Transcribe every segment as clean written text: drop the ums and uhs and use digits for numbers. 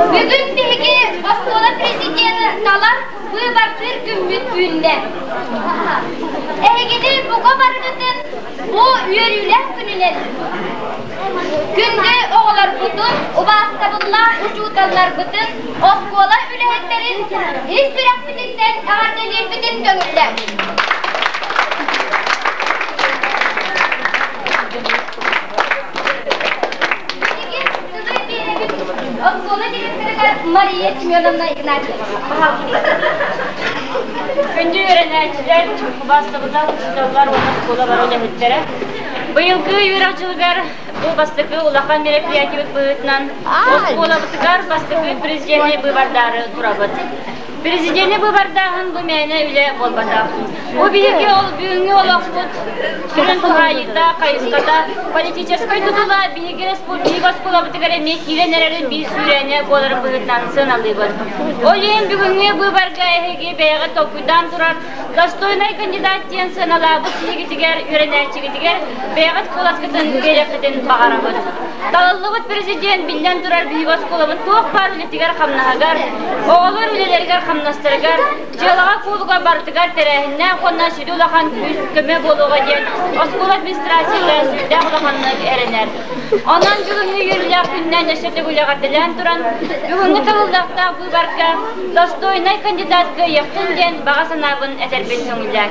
Bugün bilgi Osmanlı prezidenti talar bu baktır gümbüt günde. Egedi bu kabargıtın bu yürüyülen gününe. Günde oğlar butun, ubastabınlar, ucudanlar butun, Osmanlı ülkelerin hiçbir aktivitetten ağırdalir bütün dönürler. Osmanlı direktörü Mariya Semyonovna Ignatьевна. Önce öğrenciler bastıqda uçuşlar olmaz kola var ölehitlere. Bıyılgı yürüyücüler bu bastıqı ulaqan merepiyatiyet bıyıtnan Osmanlı bıtıqar bastıqı prezidenti bıbardarı durabat. Prezidenti bıbardağın bu meyne üle bolbada. O bilgi ol büyüğünü olaqsut, sürün tuğayıda, kayıskada, politiçeskay tutula bilgi respublik Osmanlı bıtıqar emekiyle nererin bir sürene boları bıyıtnan sığınalıbır. Oleyin büyüğünü bıbarga ehegi beyağı topudan durar, Gastoynay kandidat diyen sığınalı bu tilgitiger, öğrençigitiger, beyağı kolaskıtın gelekten bağarabır. Dalallıbıt prezident bilden durar büyük Osmanlı'nın toq par ületiger kamnahagar, oğulur ülelerger kamnastırgar, jalağa koluğa bartıgar terehinden kondan südü ulaqan köme boluğa diyen Osmanlı administrasiyonları südü ulaqanlık erener. Ondan büyüğünü yürüyülen günden yaşadık ulaqatılan duran, büyüğünü tağıldaqta bu barka, Gastoynay kandidatka yaktın diyen bağa sanabın eterben söngüller.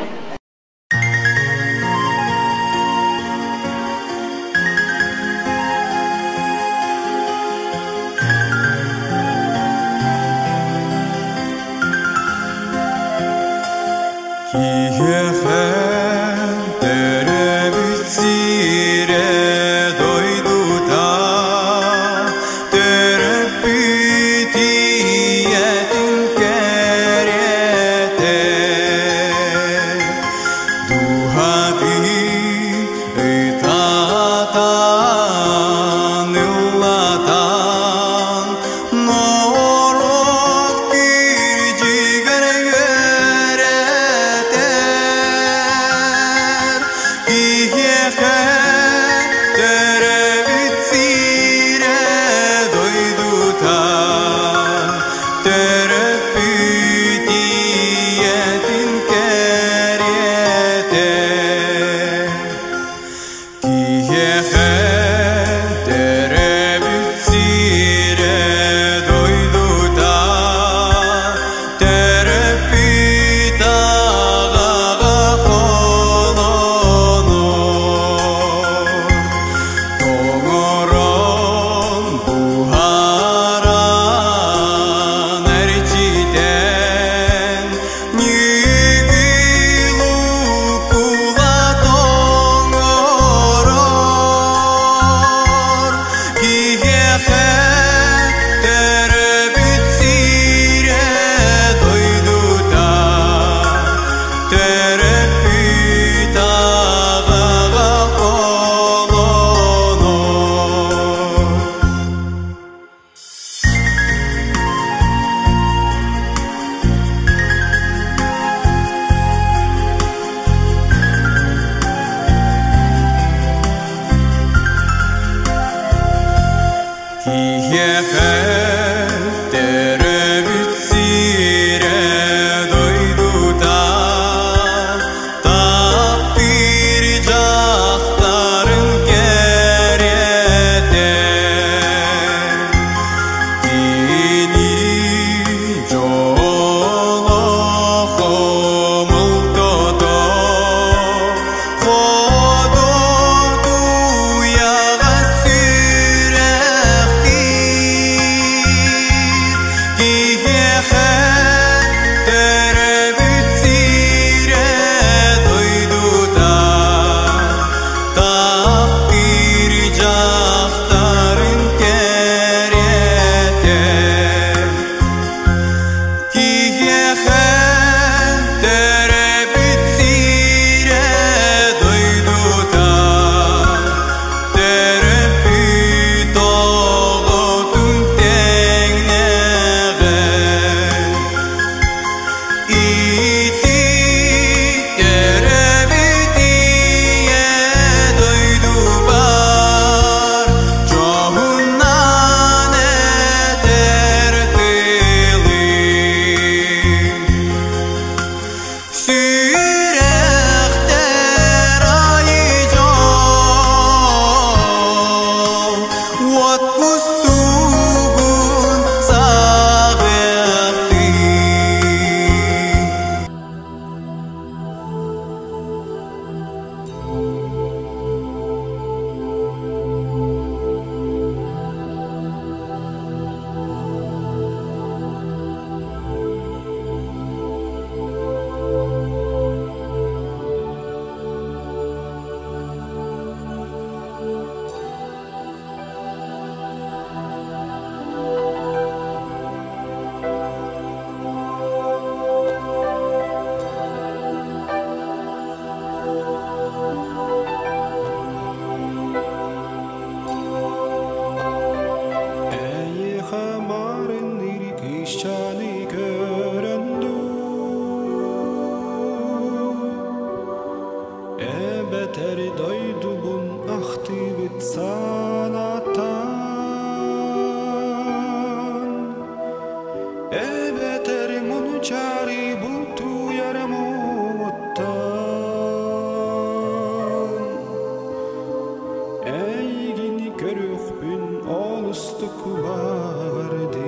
körükbün olustuk bağırdım.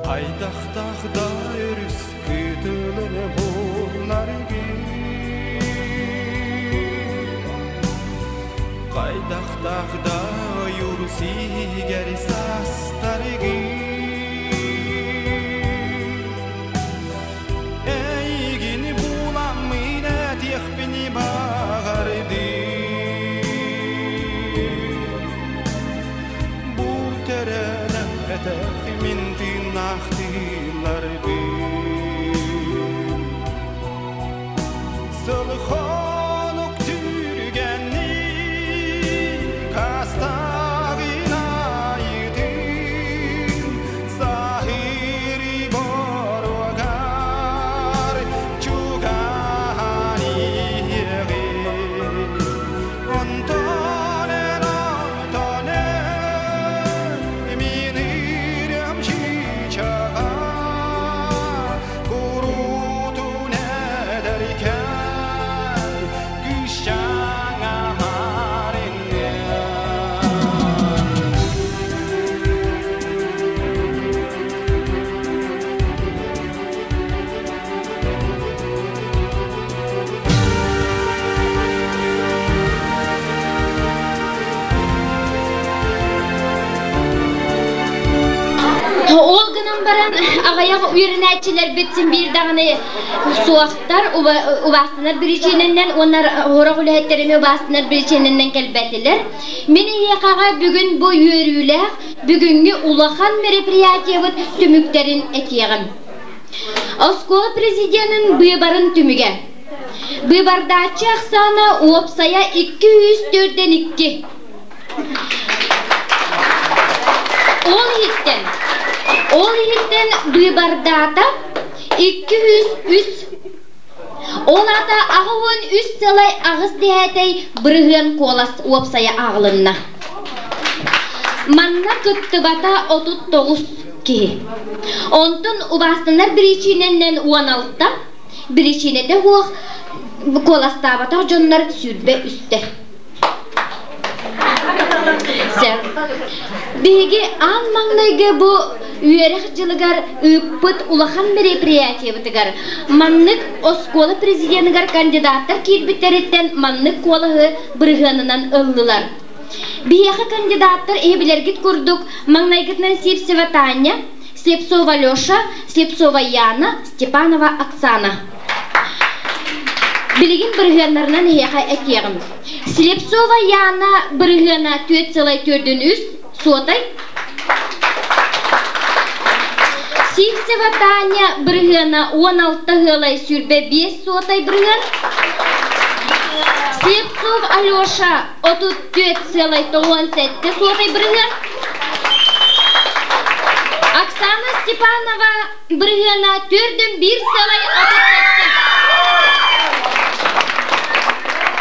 Aydaqtaqda örüs kütülüne bular Qaydaqtaqda yursi geri sastargı Eygini bulamıyla tiyakbini bağırdı Bu terene etekimin tinahtilardı Sılxonuk türgenli Kastağına yedin Zahiri borgar Çugani yeri Ontonen Minirim çiçağa Kurutun ederken Güşşana Olgunun baran ağayağı uyarınatçılar bitsin bir dağını soğuktar ubastılar bir içeninden onlar horak ulahetlerimi ubastılar bir içeninden kelbetiler. Meni yakağa bugün bu yürüyüler bugünkü ulahan merepriyatiyevit tümüklerin etiyeğim. Oskola prezidentin bıybarın tümüge. Bıybardaçı aksana uopsaya 204'den 2. Ol hitten bıybardata 203. Olata ağın 3 salay ağız diyetey bırığın kolas uopsaya ağlınna. Manna kıttыбата 39 ki. Ontun ubastınlar bir içinenden 16'da, bir içine de hoğ kolastabata jonlar sürbe üstte. Begi anmanlayga bu üyerekçiligar ıppıt ulahan merepriyatiyevitigar. Manlık oskola prezidentigar kandidatlar kirbitlerinden manlık kolahı bırığınından ıllılar. Biyaka kandidatlar ebilergit kurduk. Mannaygitnan Slепцева Таня, Slепцова Лёша, Slепцова Яна, Степанова Оксана. Bilgin bırığınlarından heyaka ekyeğim. Slепцова Яна bırığına 4,4 sotay. Slепцева Таня bırığına 16,5 sürbe 5 sotay bırığın. Slепцов Алёша 34,17 sotay bırığın. Оксана Степанова bırığına 4,1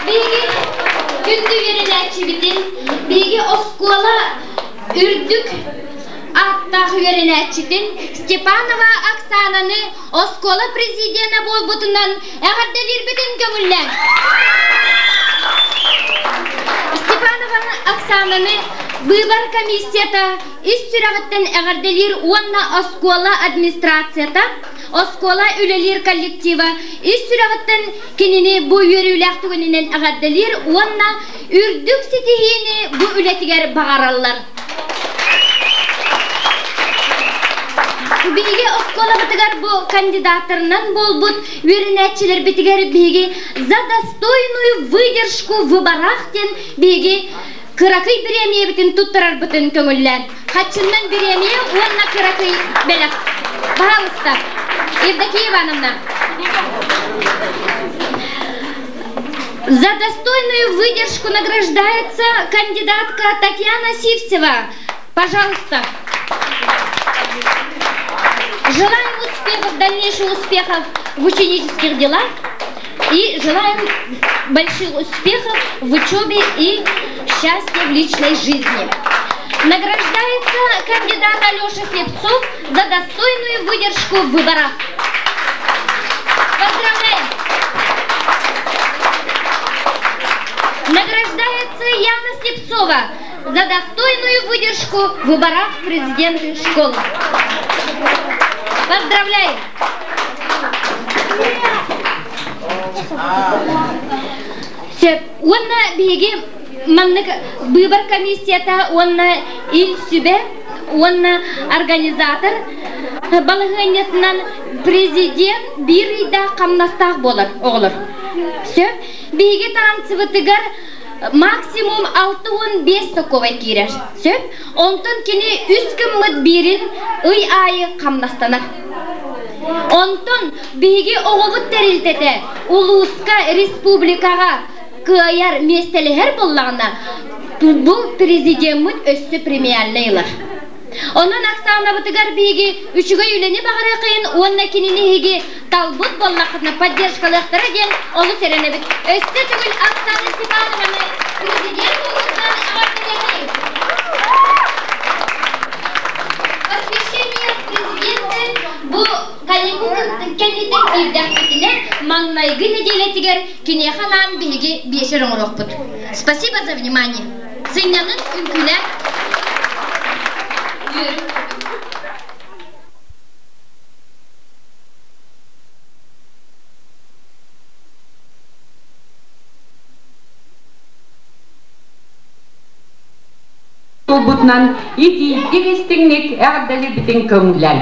Bilgi gündü verenetçi bitin. Bilgi oskola ürdük attah verenetçitin. Stepanova Oksana'nı oskola prezidenti bolbutundan eğerdelir bitin kömüllen. Stepanova Oksana'nı Bıybar komissiyata iş sürağıtten eğerdelir onna oskola administrasyata Oskola ülelir kollektiva iş sürağıtten kenini bu yürüyülüktüğünden eğerdelir onna ürdük sitihini bu ületiger bağırırlar. Bilgi oskola bitigar bu kandidatlarından bolbut verenetçiler bitigar bilgi за достойную выдержку в выборах ten bilgi Kırakıy biremiye bitin tuttarar bütün kömüller. Kaçından biremiye onna kırakıy belak. Пожалуйста, Евдокия Ивановна. За достойную выдержку награждается кандидатка Татьяна Сивцева. Пожалуйста. Желаем успехов, дальнейших успехов в ученических делах и желаем больших успехов в учебе и счастья в личной жизни. Награждается кандидат Алёша Слепцов за достойную выдержку в выборах. Поздравляем! Кузнецова за достойную выдержку в выборах в президенты школы. Поздравляем! Онна беги маннык выбор комиссията, онна ил сүбе, онна организатор балыгыннан президент bir ida камнастак болар оғлар. Сөп беги танцывытыгар максимум 6-15 соковай кирер. Сөп онтон кини 3 кыммыт бирин ый айы камнастанар. Онтон беги оғылыт терилтете улуска республикага кыяр местелер боллағына бұл президент өссі премияллайлар. Онын Оксана бұтыгар беги үшігі үйлені бағара қиын, онына кененеге талбұт боллақына поддержкалықтары ден олы серені біт. Өсті түгіл Оксана Степанованы президент болуынан ағартылығы. Посвящение президента бұл Калимугын кәнетен кирдәкпетіне маңнайғы неделетігер кенеханан беге бешерің ұрықпыт. Спасибо за внимание. Сынянын үнкілер Толбутнан ити дегестеңнек әғдалі бітін көңіләл.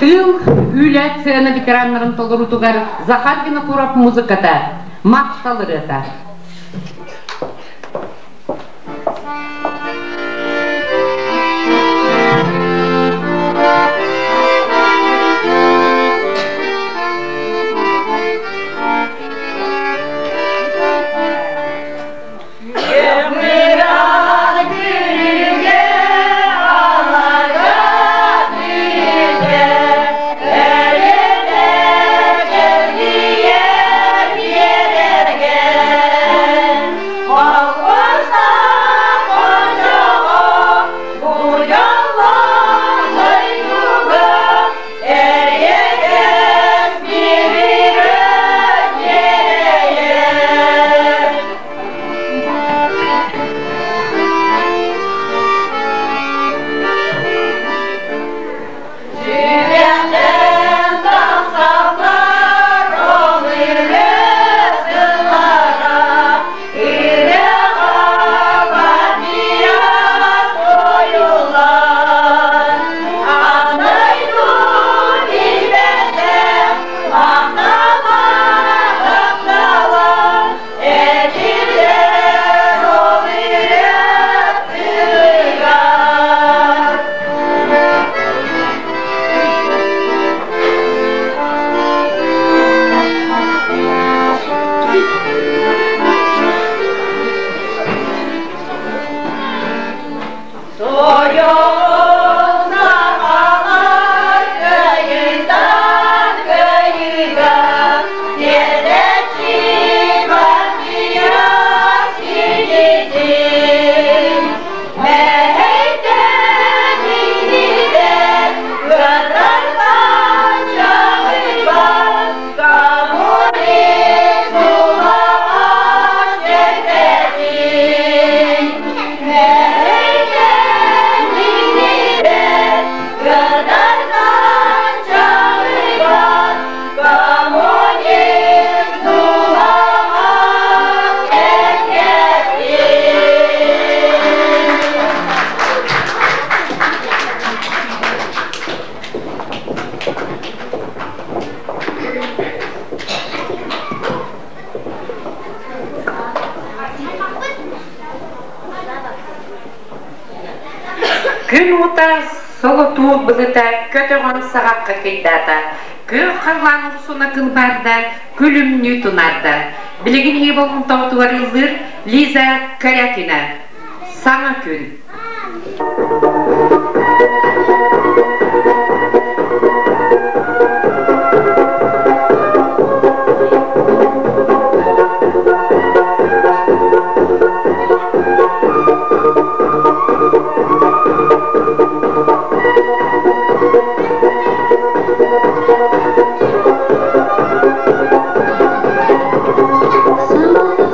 Тыл үйлі сцена ветеранларын толырутуғар Захар Винокуров музыката мақталыр ета. Күн ота солы туып бұлыта көтіған сағаққа кейдата. Күн қарлан ұрсуна кылбарда, күлімні тұнарда. Білеген ие болғын таутуар ұлыр Лиза Корякина. Саңа күн. Somebody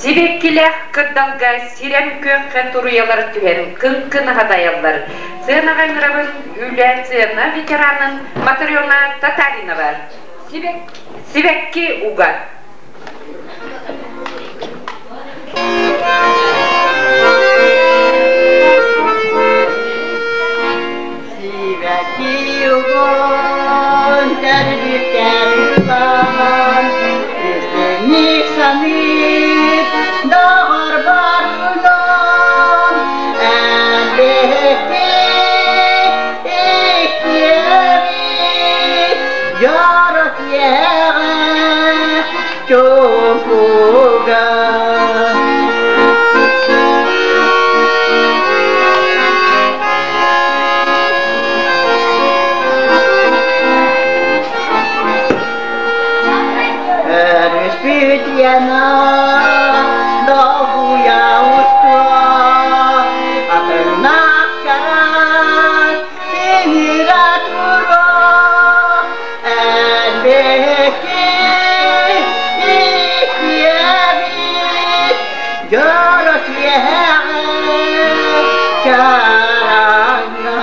Сибеккилер кырдалга сирем көкке туруялар түһен кын-кын хадаялар. Сыынаган рабын үлә сыына ветеранын Матриона Татаринова. Сибекки уга. Sibekki ugon terbüken zaman Üstünü sanıp dağar barıdan Elbette eklemi yarat yeğen çok ugan Yana doğuya uçtu Atırnak karar Demire duru Elbette İkyebi Görüp yeğen Karanga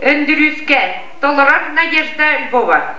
Öndürüzke Dolorov Надежда Львова.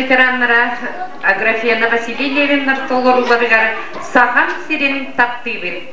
Ветераннара Аграфена Васильевна Толоруларыгар Сахан Сирин Тактыбин.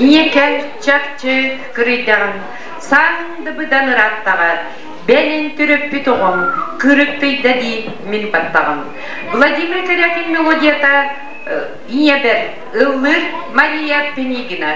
Иекер чакчы кырыйдаган санды быдан ыраттага бенин түрөп бүтөгөн кырыктый дади мен баттаган. Владимир Корякин мелодията иебер ыллыр Мария Пенигина.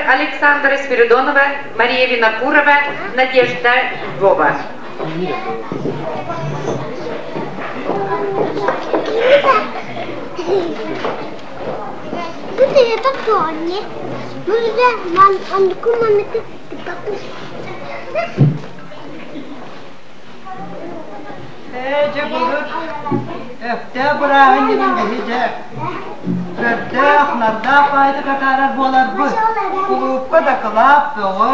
Александра Спиридонова, Мария Винокурова, Надежда Вова. Narda fayda katarar bolar bu. Kulupka da kılap doğu.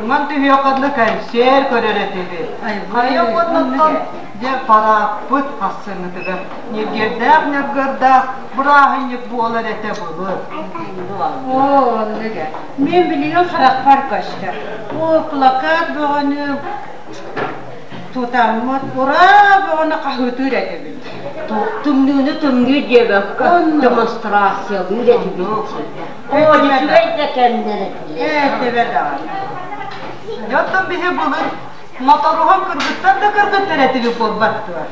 Uman tühü yokadlı kanser köreletidir. Hayok odnattan de para put hassını tıgı. Ne gerdak ne gerdak bırahın yük bu olar ete bulur. Oo, nege. Men biliyorum karak fark açtı. O plakat boğanı tutamot ora boğanı kahütür edebilir. Tümlüğünü tümlüğü diye bakka demonstrasyon üretebilir. O sürekli kendine. Evet, ağır. Yoktan bizi bulur. Motoruham kırgıttan da kırgıttan etili bol baktı var.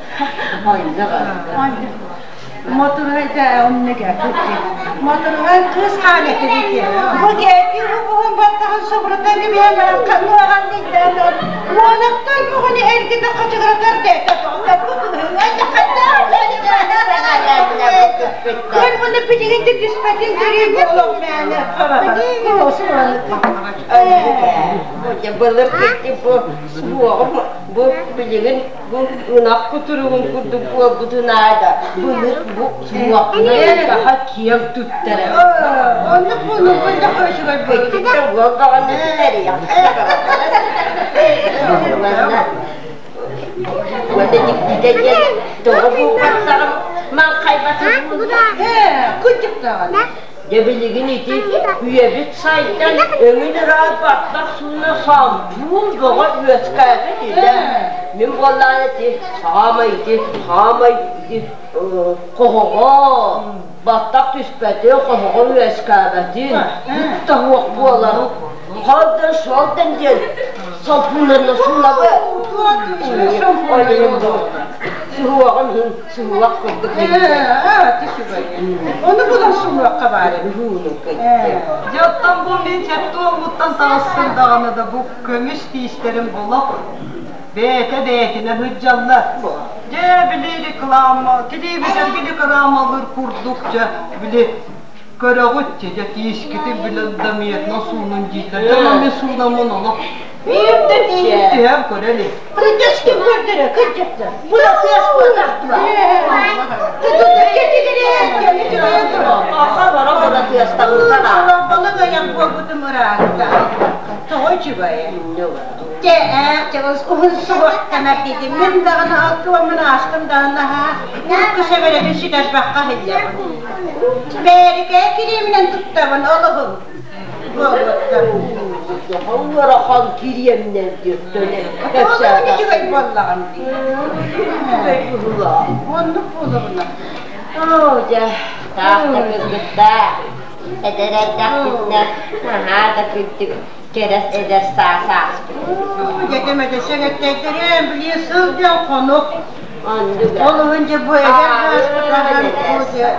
Motoruhayda onunla geldi. Motoruhay kız haleti diye. Bu geldi, bu battahan sobratan gibi hemen kanlı ağanlıktan. Muğlaktan yuhuni erkide kaçıgıratar deyta. Bu hüvayda kadar. Ben bunu bildiğinde küsmetin göreyim oğlum beni. Hoca balık gitti bu bu bildiğin bu ınak kuturuğun kurdu bu tunada. Balık bu suakına daha kiyam tuttarım. Onu bunu böyle hoşuma gitti. Bu kavanı tuttarı ya. Wala dikdigan yan. Tubukan sa mangkay ba sa muda? Kucuk na. Debeligin iti, üyebit saydan ömünü rahatlatmak suna sağlığı doğa üyetkayda dedi. Min vallahi iti, sağma iti, kohoğa, battak tüspeti, kohoğa üyetkayda. Tavuk buaları, haldan şaldan gel. Sampurlarına sunağı. Suhuak kurduk. Onu bulan suhuak kabari. Jattan bu men jattuğa muttan tağıstırdağını da bu kömüş dişlerin bulup Beyetine hıccallar. Ce biliri kılama, televizyon bili kılamalar kurdukça bili körağıtça, jatiyişkiti bili damiyet nasılının cihler. Tamam bir sulamın olup Birden iyiydi hem köreli. Kırcız kim gördüre, kırcızdı. Buna kıyas bıraktılar. Kırcızdı, getirin. Aha var, ona kıyastan kırana. Bana da yapma bu mırağında. Toğucu bayi. Çağız uhun soğuk kanar dedim. Ben dağına aklıma açtım dağına ha. Bu sefere bir şeyler bakka hediye. Berike kirimle tuttavan Allah'ım. Onlara kan kiriyemden diyor dönem. Hepsi Onu hiç kaybolağım diye. Onu bulurlar. Hoca, tahta kızgıtta. Ederek takdikler. Aha da kırdık. Keres eder sağ. Yedemede senetlerden biliyorsun diyor konuk. Anladım. Olunca bu eder başkalarından hoca.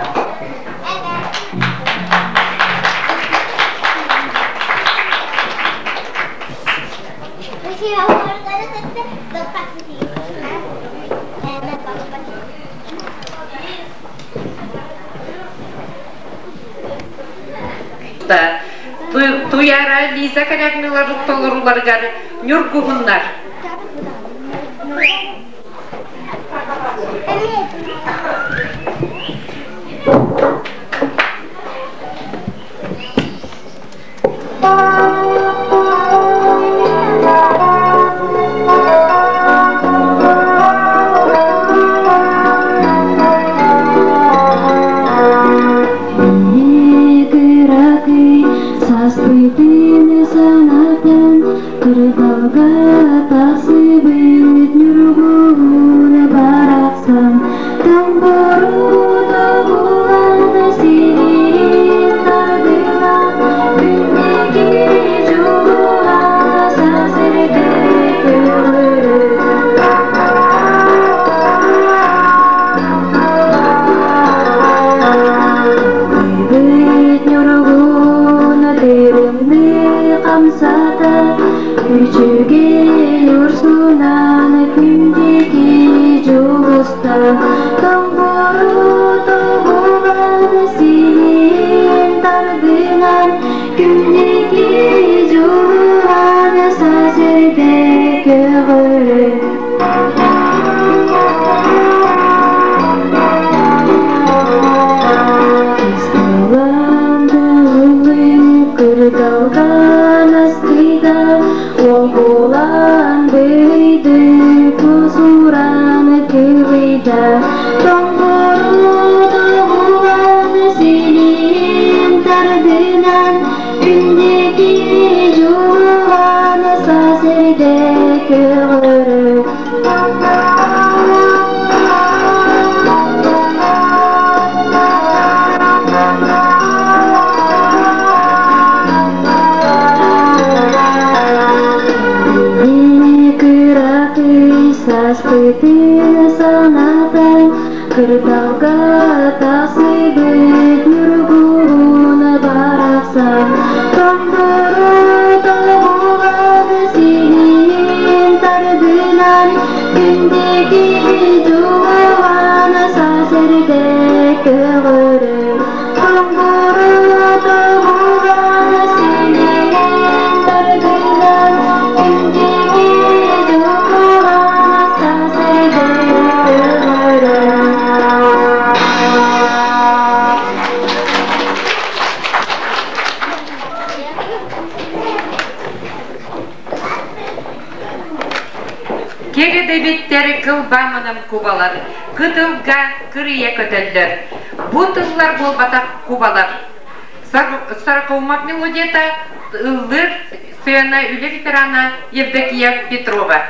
Tuyara Liza kanaknılar tolurlar gari nürguhunlar. Gündeki duana saserde kıvırır. kılbamının kubalar, kıtılga kırıya kötüldür. Bu tıllar bol batak kubalar. Sarkovmak melodiyata ıldır suyana üle veterana Евдокия Петрова.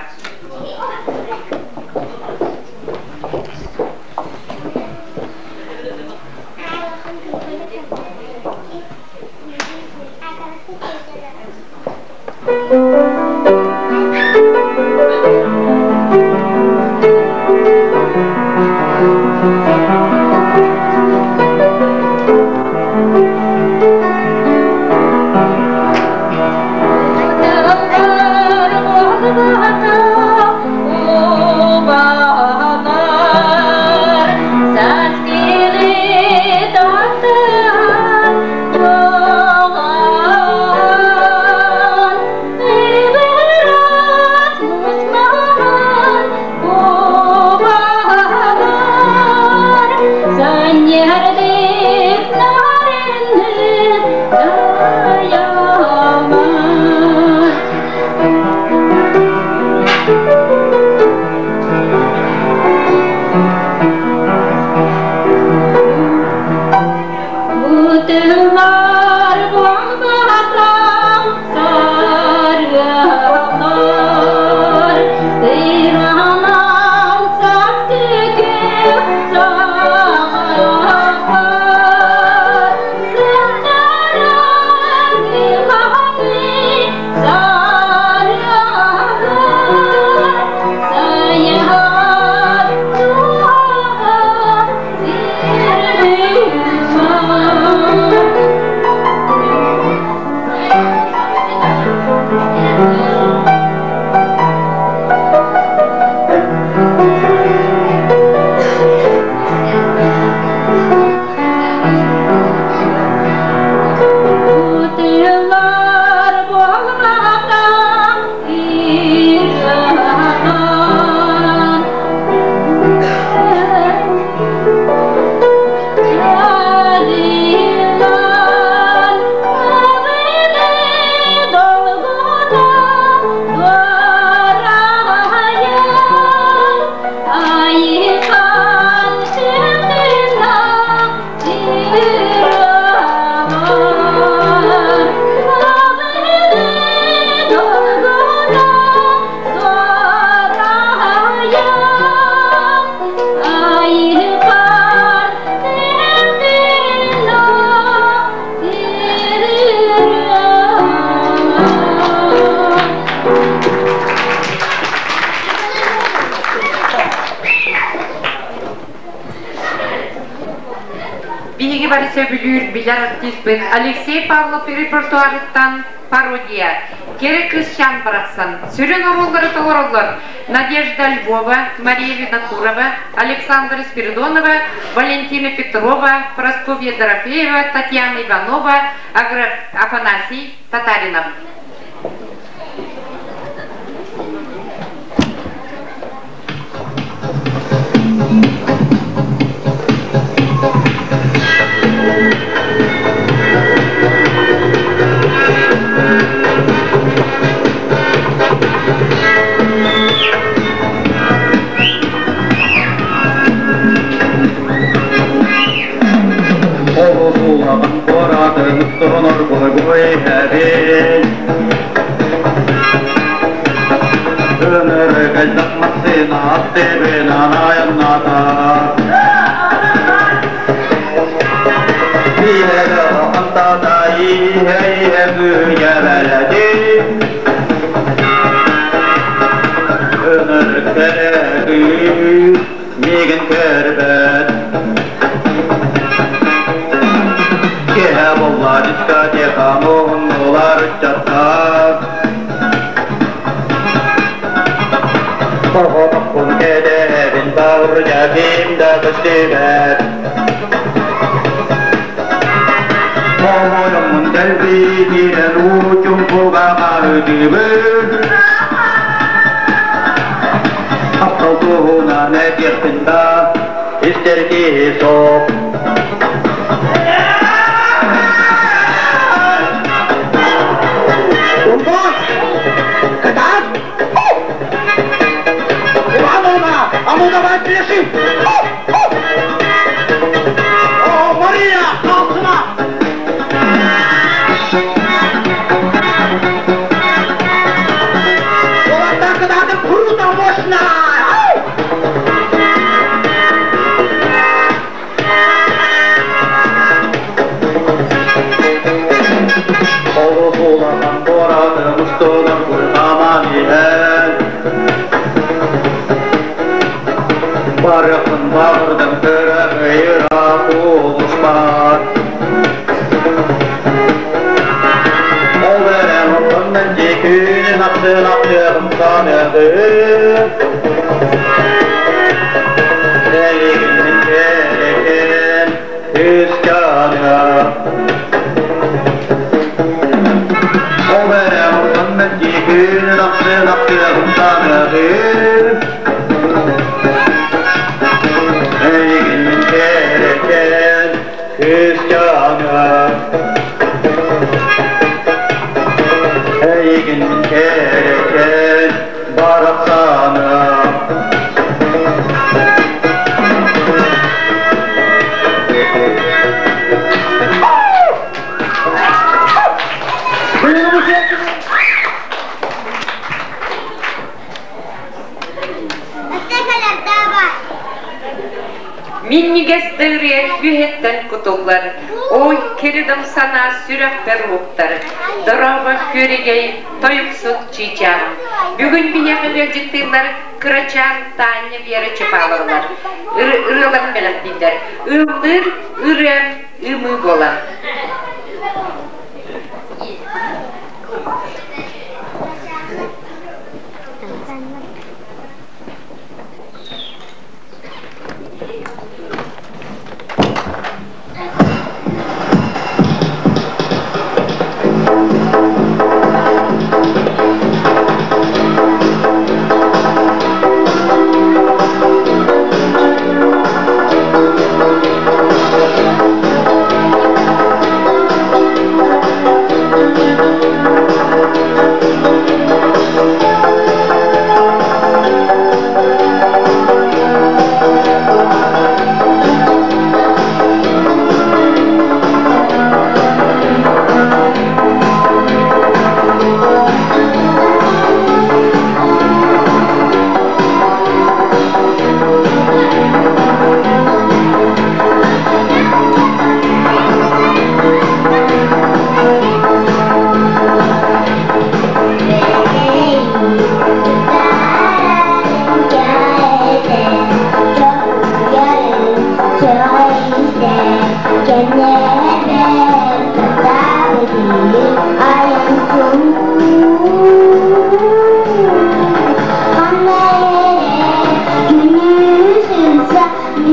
Bilar artist Алексей Павлов репертуарыттан пародия. Керек ысчан барақсан. Сүрен ороллары тоғыроллар. Надежда Львова, Мария Винокурова, Александра Спиридонова, Валентина Петрова, Прасковья Дорофеева, Татьяна Иванова, Афанасий Татаринов. Maria, altına! Ulan kadar da kuru da boşuna! Olup ulan boradı mustodan kurtaman ihen Barıqın bağırdım törəbə yıraq oluşmar O verəm ondan gekünün attığım tanıdım Elimin gereken hüskanı O verəm ondan gekünün attığım tanıdım Elimin gereken hüskanı Elimin gereken baraksanı Minnigestere gühetten kutullar, oy keridam sana sürekter uqtar. Daraba körегей toyuksut çiçan. Bugün bineği veldikler kıraçan tane vere çapalırlar. Irılan belirttiler. Ümdir, ürem, ümü bolan. Hãy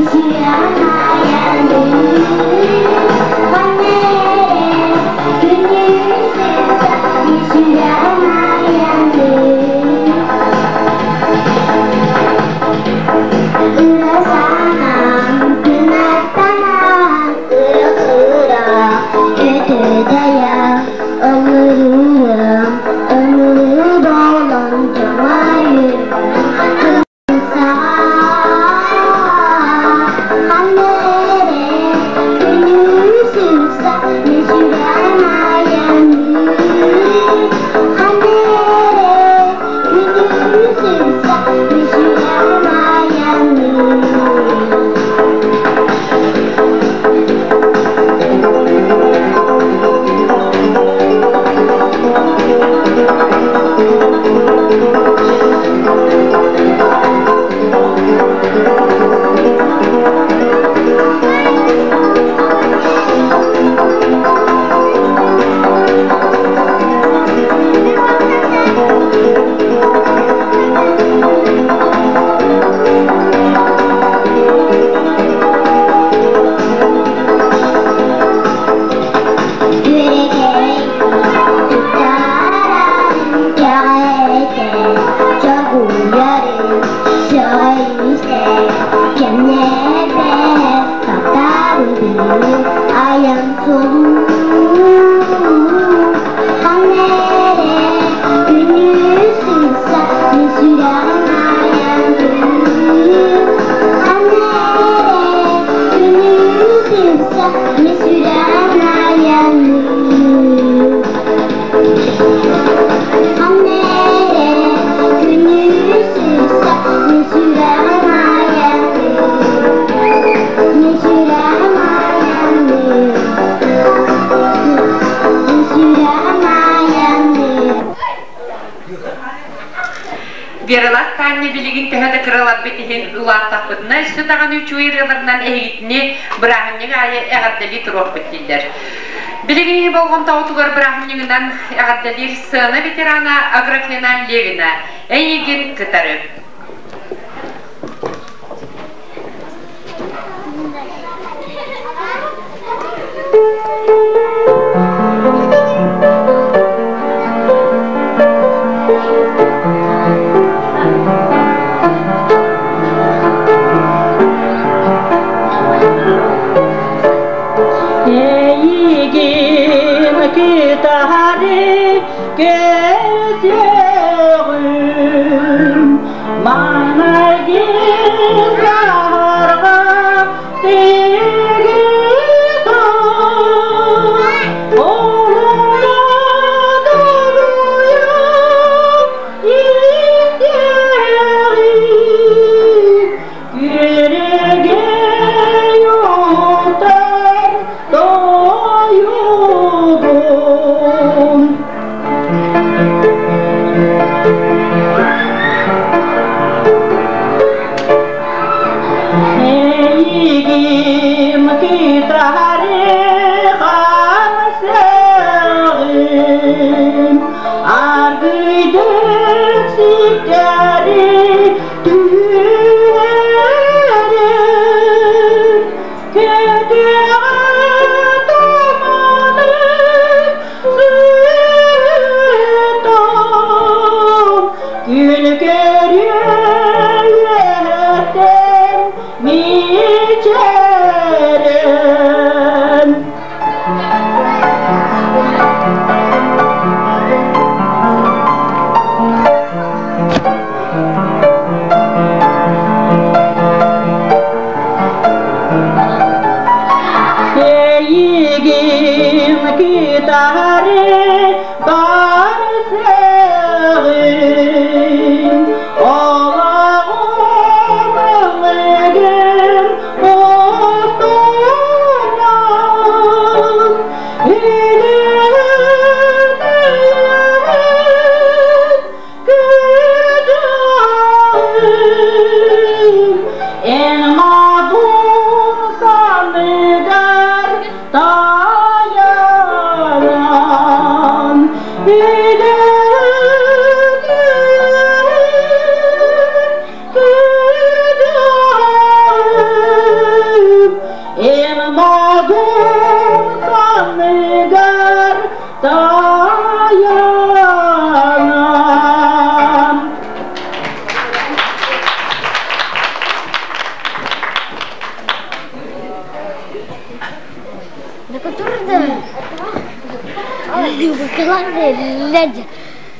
subscribe Бералас танне билигин тәһәдә кыралар битеген улаттак битне сүтаган үчүйреләрнән әйтне брахмнега ая әгәддәли турып биттиләр. Билигин болгон тавытугар брахмнегеннән әгәддәлир сыны ветерана Аграфена Левина әйеген кытары.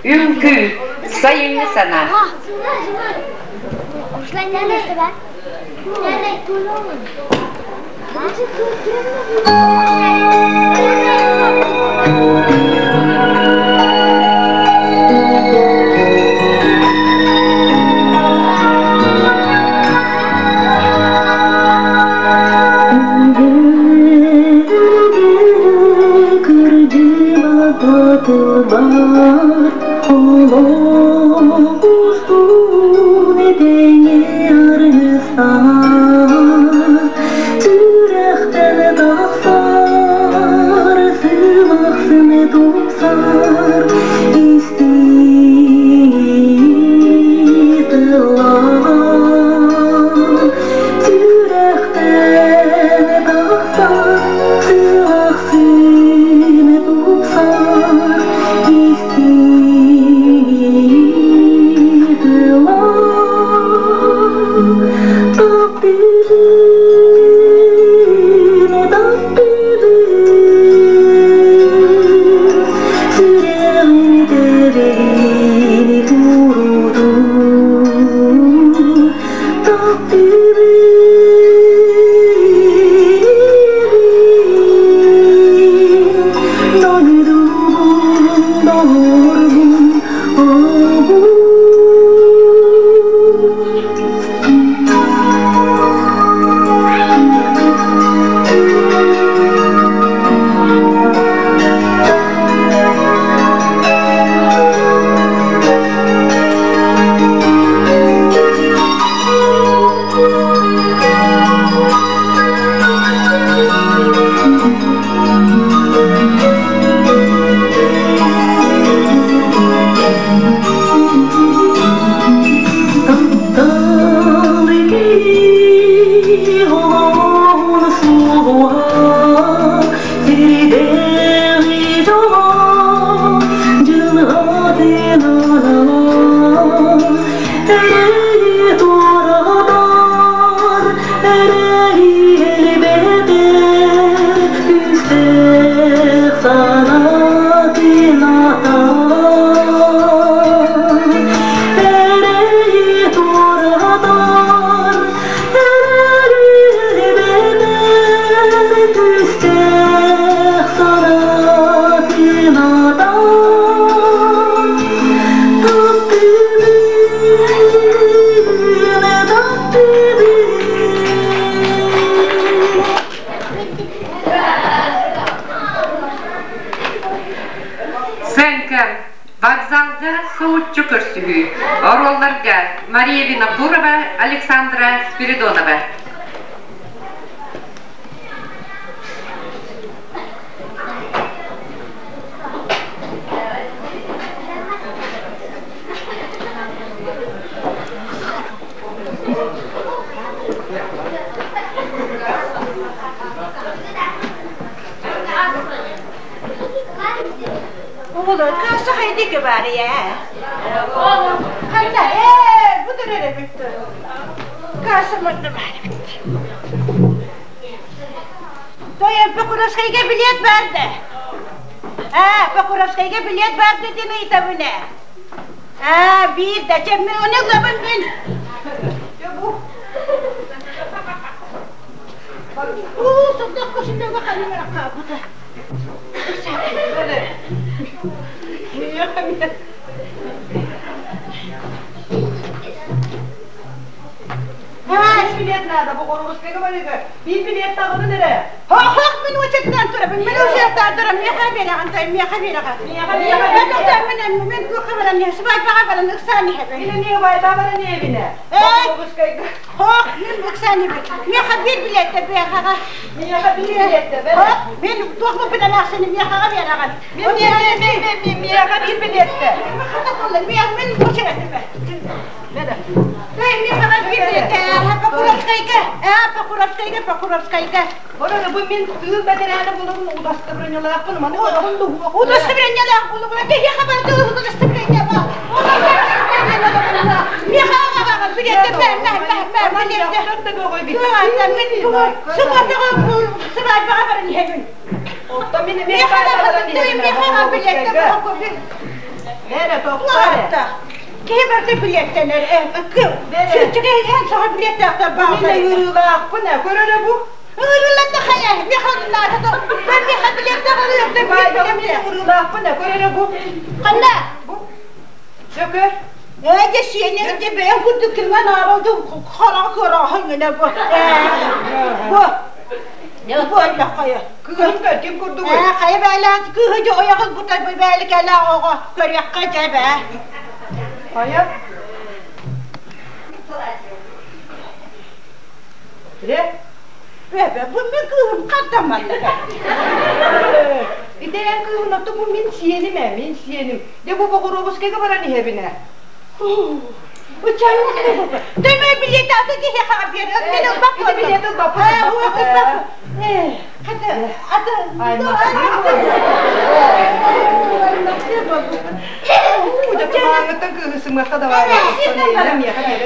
Ünkü sayını sana. Вокзалда соуччу көрсүгү. Оролларга Мария Винокурова, Александра Спиридонова. Oğlum, kalsa haydi ki bari ya. Kanda, bu da ne bitti? Kalsa mutlu bari bitti. Doyum, Pokurovskay'a bilet verdi. Pokurovskay'a bilet verdi demeyi tabi ne? Bir de cemmi onu zaman ben. Ya bu. Sıktık başında bakalım merakla bu da. Böyle. Bilet nerede? Bu konumuz peki böyle. Bir bilet dağını nereye? Hak ben o çekten durayım. Ben o çekten durayım. Niye haberi antayım? Niye haberi antayım? Ben doktor ben bu kameranın ne? Sıvay bakalım nıksani hebe. Yine niye bay babanın evine? Konumuz peki. Hak ben nıksani be. Niye haber bilette be kaka? Niye haber bilette be? Ben doktor bir tane seni niye haber yalan? Niye haber bilette? Ben bu çekten be. Neden? Niye haber bilette? Pokurovskay'a. Orada bu min tüy bedelene bunun udastırınyalar yapılma. Ne oldu? Udastırınyalar bunu bırak. Ne haber tüy udastırınyalar bak. Ne haber bilette ben. Bilette. Sıvay beraber niye? Ne haber bilette bu. Nerede doktor? Kıyıberde bilettenler, çünkü en sonra bilette aktar bağlı. Yine yürüyorlar, bu ne? Görüyor bu? Yürüyorlar da kaya, bir kadınlar da. Ben bir bilette alıyorum da yürüyorlar, bu ne? Görüyor bu? Kanna? Bu? Şükür. Ne şeyini de ben bu dükkandan aradım, kara hangine bu. Bu. Ne bu Allah kaya? Kıyım da kim kurdu bu? Kaya böyle, kıyıcı oyağı bu da böyle gelen oğa, görüyor kaca be. Hayır. Ne? Bebe, bu ne kızım katamadı. İdeyen kızım nokta bu min siyenim. De bu Pokurovskay'a bana ne hebine? Uçağım ne bu? Deme bilet aldı ki haber. Ben bak bilet aldı. Hadi. Ay udah kemangetan keuseum kada wae. Dalam ya kan ya.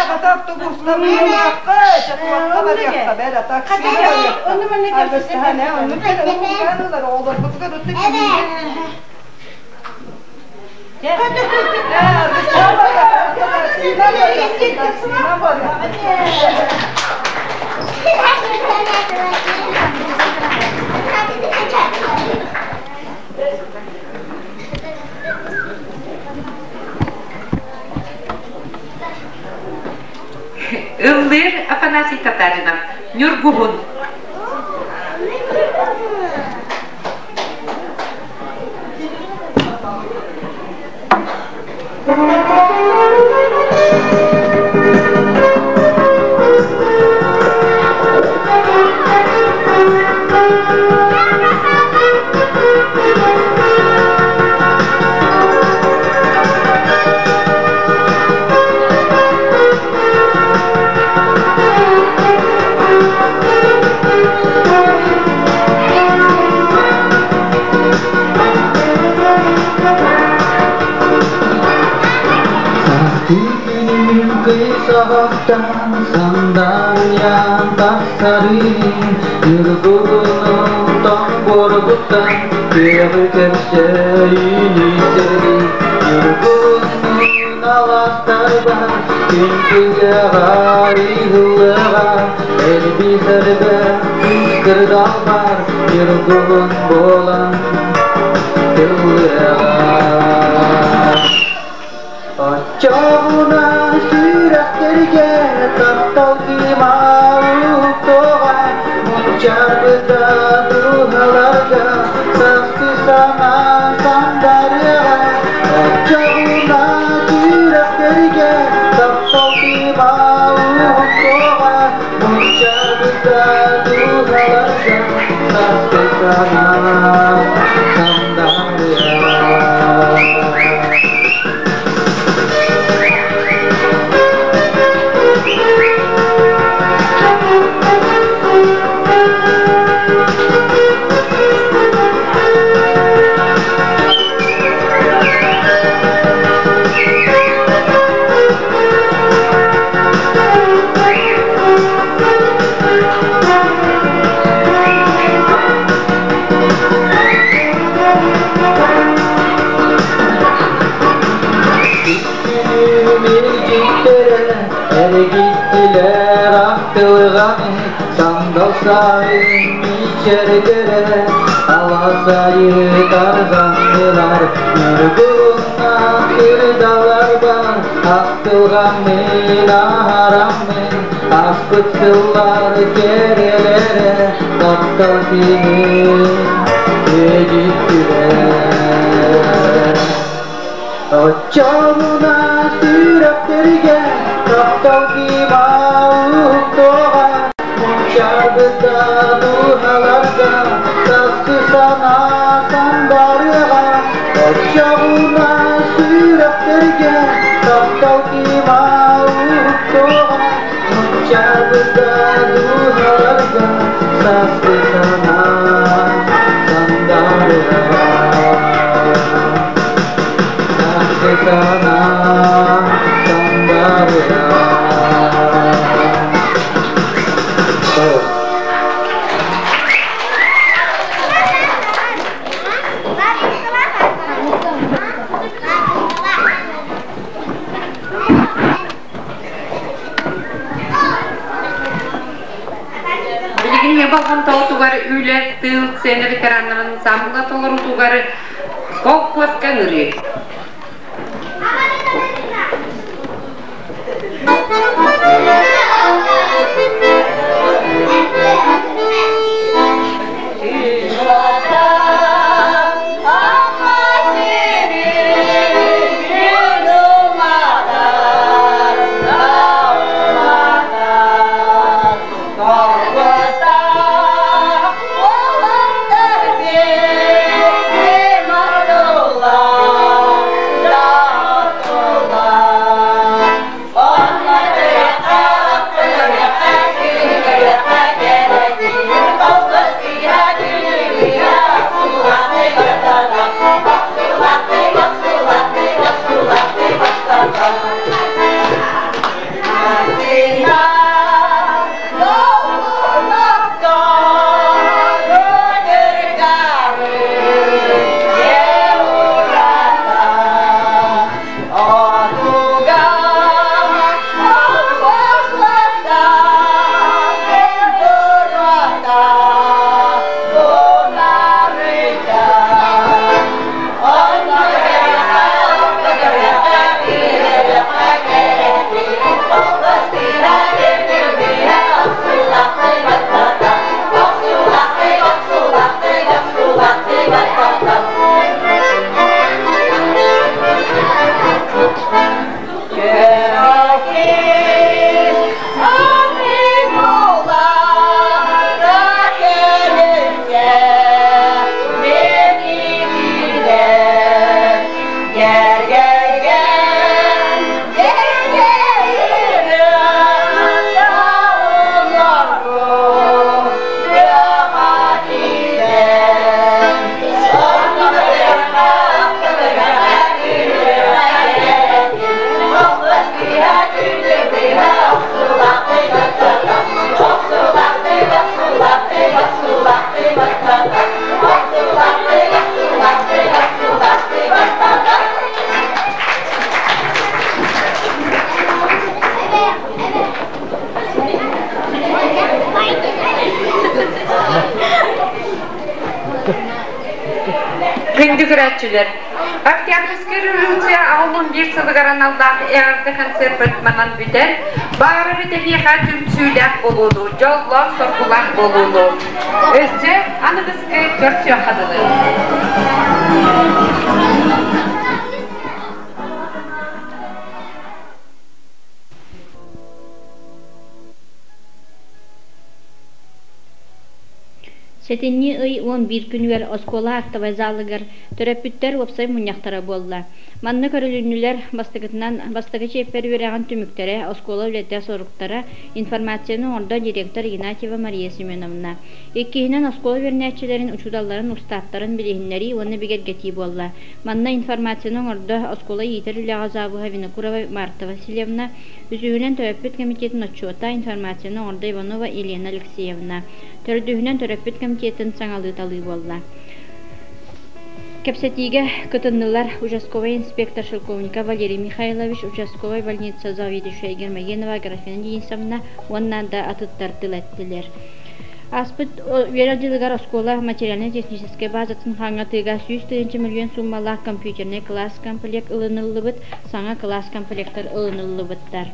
Kata autobus kami ke Jepang kabar ya beda taksi. Onu mana kesene onu kan da olur bu kadar tuttu. Hadi tuttu. Ыллыр Афанасий Татаринов, Нюргугун. Sabahtan sandalyan tak saring Yurgunun tak borbutan Kebirken ini seri Yurgunun alastardan Kimpiye gari hulagan Elbi serbe kırdallar Yurgun bolan Kılagan Acabuna süreklerge tattal ki mağlup doğan Mucabıda duhalarga saksı saman Sandal sayın içeride Alasayı tarzanlılar Yürgünna bir dağlar var Aktılgan men aharam men Askıttılar kerelere Tattal seni geciktiler Açağına süreklerge Tattal ki mağlup doğar Şarbıda duhalarda Sası sana sandarığa Açağına süreklerge Tattal ki mağlup doğar Şarbıda duhalarda Sası sana sandarığa Sası sana sandarığa Балкон тау тугары үйлер, тыл, сені ветеранларын самбуға толыру тугары скок пласкан үрі. Güratçılar. Oktябрьский революция алын bir сылыгар аналдағы әғірді концерт бітманан бүтер. Бағыры тәхиға түмсүйләк болуды, жоллар сорқулақ болуды. Өзі анығызғы көрсі қадылы. Сетинни ый 11 күнгер оскола актовай залыгар төрөпүттер опсай муньяктара болла. Манны көрүлүнүлер бастыгы чеппер береген түмүктөрө оскола үлетте соруктара информацияны орда директор Игнатьева Мария Семеновна. Эккинен оскола вернячилерин учудалларын устаттарын билихиннери оны бигергети болла. Манна информацияны орда оскола йитер үлега забыга Винокурова Марта Васильевна, үзүнен төрөпүт комитетин отчета информацияны орда Иванова Елена Алексеевна. Төрдүһүнен төрөпүт комитетин саңалы талыы болла. Кепсетиге кытыннылар участковый инспектор Шелковника Валерий Михайлович, участковый больница заведующая Гермогенова Аграфена Денисовна, оннан да атыттар тылеттилер. Аспыт верадилыгар оскола материально-техническая базатын хаңатыга 100 миллион суммалар компьютерный класс комплект ылынылыбыт, саңа класс комплектор ылынылыбыттар.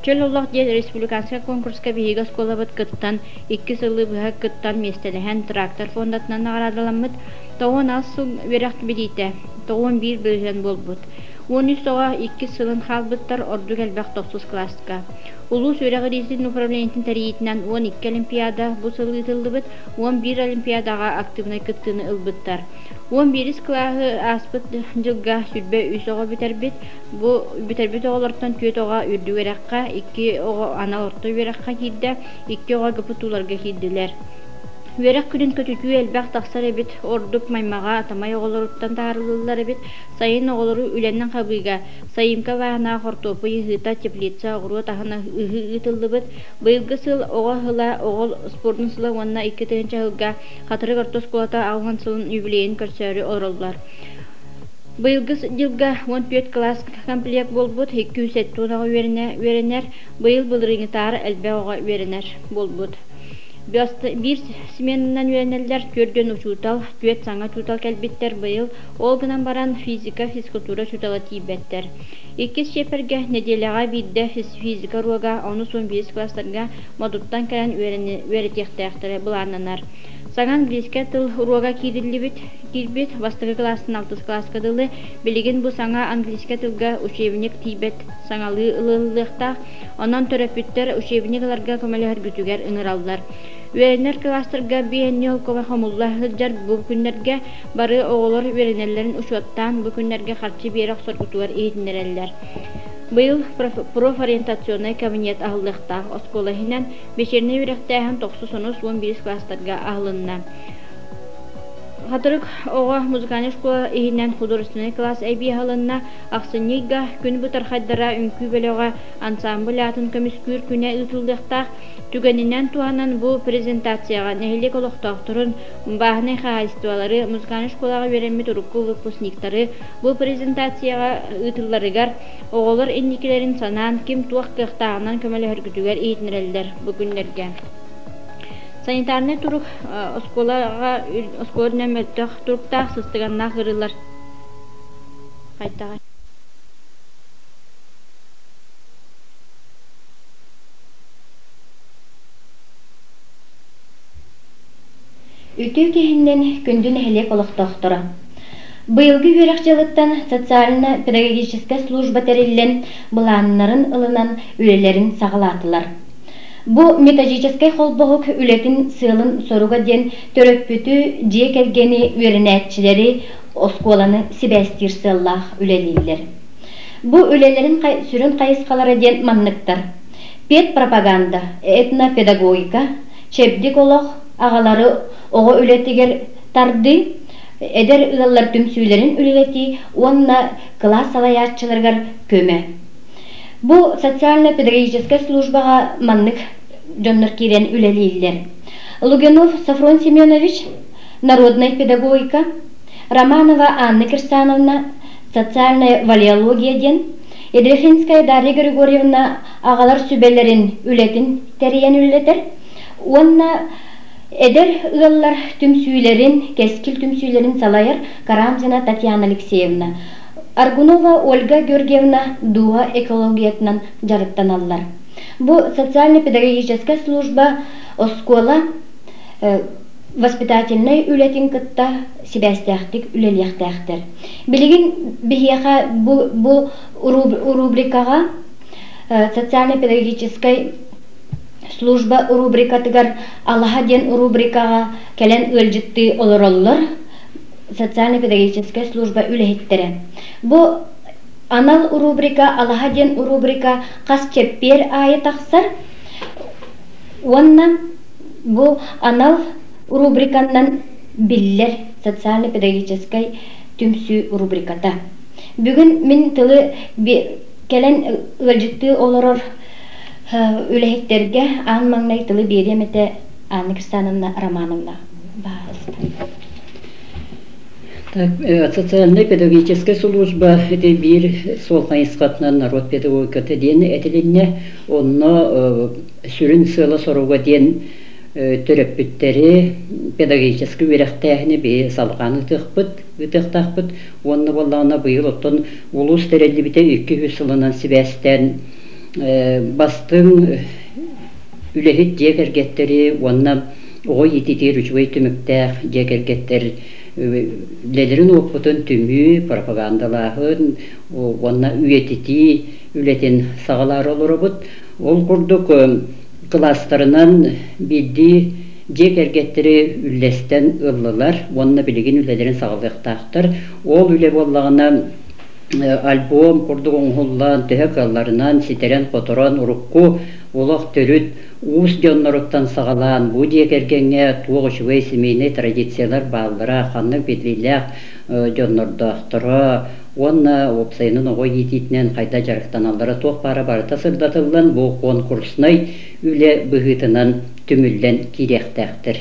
Чөл оллах дел республиканский конкурска биһиге осколабыт кыттан 2 сылыбыга кыттан местелеген трактор фондатынан агарадаламыт, тоон асыл верак бидите, тоон бир бөлген болбут. 13 соға 2 сылын халбыттар орду келбек 9 класска. Улус өрәгіресін управлениятын тәрейетінен 12 олимпиада бұл сылы ытылдыбыт, 11 олимпиадаға активный кыттыны ылбыттар. 11 клағы аспыт жылға сүрбе үсоға бітербет, бұл бітербет оғалардан түйет оға үрді өрәққа, 2 оға аналорты өрәққа кейді, 2 оға гыпытуларға кейділер. Верек күнін көтүтүү элбек тақсар эбит, ордук маймаға атамай оғолоруттан таарылылар эбит, сайын оғолору үленнен қабыйға, сайымка вағына қортопы йыхыта теплица оғыру тахына ыхы ытылдыбыт, быйылғы сыл оға хыла оғол спордың сылы онна 2 тыгынча хылға қатыры картос кулата алған сылын юбилейін көрсөрі ороллар. Быйылғы жылға 14 класс комплект болбут, 200 тонаға веренер, быйыл бұлырыңытары әлбе оға веренер болбут. Bir сменынан үйренелер көрден учутал, түет саңа чутал кәлбеттер быйыл, ол гынан баран физика, физкультура чутала тиебеттер. 2 шеперге неделяға бидде физика руага, оны сон 5 класстарға модуттан кәрін үйретектәқтірі бұлананар. Саңан английский тыл руага кирбет, бастығы классын 6 класска дылы, білеген бұл саңа английский тылға учебник тиебет саңалы ылылықтақ, онан төрөпүттер учебникларга көмөлөр күтүгер ыңыралдар. Үйренер класстарга биеннел көмө хомуллар жар бу күннерге бары оголор үйренелерин учуаттан бу күннерге харчы берек соргутугар эйдинерелер. Быйыл профориентационный кабинет ахыллыктаа оскола хинен бешерне үйректээхин 9-11 класстарга ахылынна. Хатырык оға музыкальный школа ихинен художественный класс әйби халынна ақсыннига күн бұтар қайдара үнкі бөліға ансамбль атын көміскүр күне ұтылдықтақ түгенінен туанан бұл презентацияға нәхілік олықтақтырын бағыны қағайыстуалары музыкальный школаға веремет ұрыққы выпускниктары бұл презентацияға ұтыларыгар оғылар энникелерін санан кем туақ қықтағынан көмелі хүргітігер ейтінерелдер бүгінлерге. Санитарный турук осколарына мөттөк туруктаах сыстыганна кырылар. Кайтага. Үтүү кехиннен күндүн элек олоктоктора. Быйылгы үйрек жылыттан социально-педагогическая служба терилен буланнарын ылынан үлелерин сагалатылар. Бу методический холбогук үлетін сылын соруга ден төрөппүтү же келгени үйренәтчилери осколаны себестир сыллах үлелилер. Бу үлелерин сүрін кайыскалары ден манныктар. Пет пропаганда, этнопедагогика, чепдик олох агалары ого үлетигер тарды, эдер ыгаллар түмсүйлерин үлелети, онна класс алаяччыларгар көмө. Бу социально-педагогическая службаға маннык жоннор кирен үлелейлер. Лугенов Сафрон Семенович, народная педагогика, Романова Анна Кирсановна, социальная валиология ден, Едрехинская Дарья Григорьевна ағалар сүбелерин үлетін тәрейен үлетер, онна эдер ыгаллар түмсүйлерин, кескил түмсүйлерин салайыр Карамзина Татьяна Алексеевна, Аргунова Ольга Георгиевна дуа экологиятынан жарыттаналлар. Бу социально-педагогическая служба оскола воспитательный үлетін кытта себәстәқтік үлелияқтәқтір. Білеген бігеға бу рубрикаға социально-педагогической служба рубрикатыгар Аллаха ден рубрикага келен ылжытты олороллор социально-педагогическая служба үлехеттере. Бу анал рубрика, Аллаха ден рубрика кас чеппер айы тақсар. Онна бу анал рубрикандан биллер социально-педагогической түмсү рубриката. Бүгүн мен тылы келен ылжытты олорор үлехеттерге ан маңнай тылы беремете Анна Кирсановна Романовна. Так, социально-педагогическая служба это бир солхайскатна народ педагогикаты ден этилинне онно сүрүн сыла соруга ден төрөппүттери педагогический верехтехни бе салганы тахпыт онно боллана быйыл оттон улус терелибите 200 сылынан сибестен бастың үлехит жегергеттери онна ой ититер үчвей түмүктэх жегергеттер лелерин опутун түмү пропагандалахын онна үйетити үлетин сагалар олорубут ол курдук класстарынан бидди жегергеттери үллестен ыллылар онна билигин үлелерин сагалыктактыр ол үле боллагына альбом курдук оңгуллан төһөкалларынан ситерен которон урукку улах төрүт уус жонноруттан сагалаан бу жегергенге туогушубай семейный традициялар бааллара ханны бедлилях жоннордохтора онна опсайнын огой етитинен кайда жарыктаналлара туох бара барыта сырдатылдан бу конкурсной үле быгытынан түмүллен кирехтехтер.